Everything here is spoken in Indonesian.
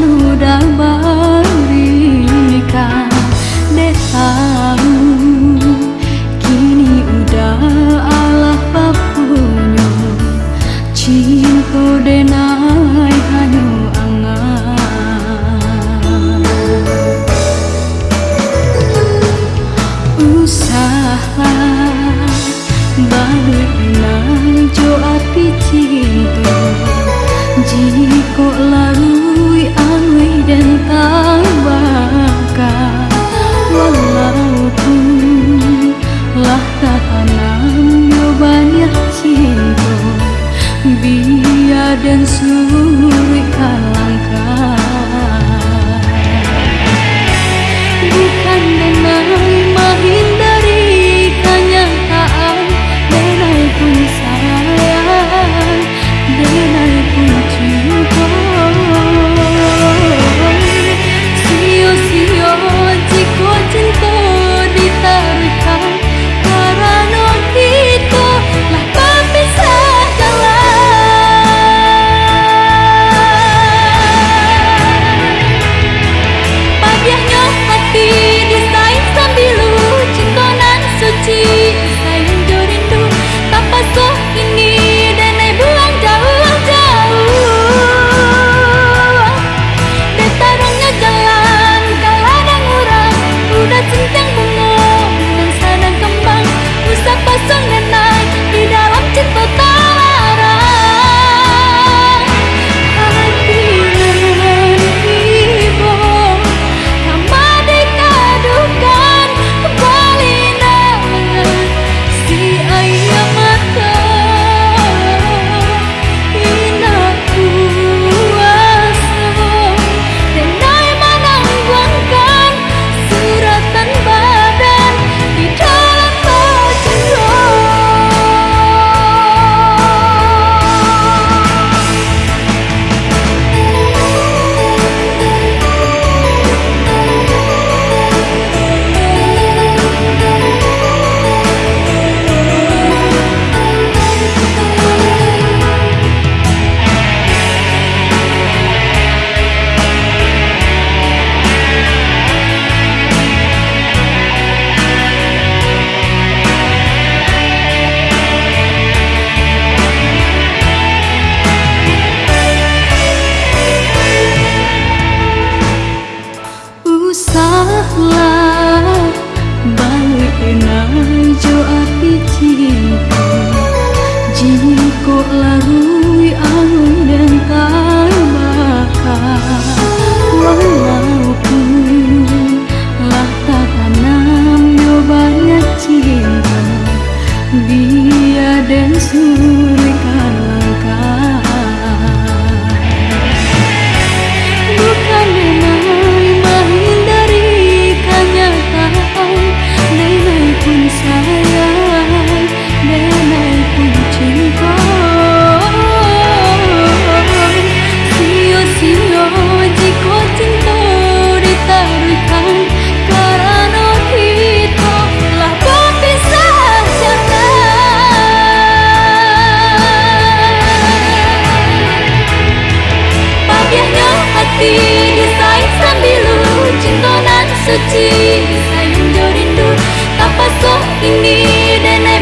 udah berikan, deh tahu kini udah Allah papunyo, cinta denai hanyo angan. Usaha balik nang jo api cinta, jiko larui angui dan tak bakal, walaupun lah tak tanam yo banyak cinta, biar dan suri kalangkah. Bukan denai menghindari kenyataan, denai pun sayang, denai pun cinta. Sio-sio jika cinta ditarikan, karena kita lah berpisah jalan. Pagiahnya hati disaing sambilu, cinta nan suci sayang jo rindu, tanpa soh ini denai buang jauh-jauh. Detarungnya jalan kaladang urang, udah centang bunga dan sadang kembang, usah pasang denai di dalam cinta talarang. Hati nan ibu kamade kadukan balinan, si ayah mata ina kuasa, denai menangguangkan suratan badan di dalam baju. Usahlah balik nang jo api cinta, jiko larui angin dan tak bakal, walaupun lah tak tanam yo banyak cinta, biar dan suri kalangkah. Bukan denai menghindari kenyataan, denai pun sayang, denai pun cinta. Sio-sio jika cinta ditarikan, karena kita lah berpisah jalan. Pagiahnya hati disaing sambilu, cinta nan suci sayang jo rindu, tanpa soh ini denai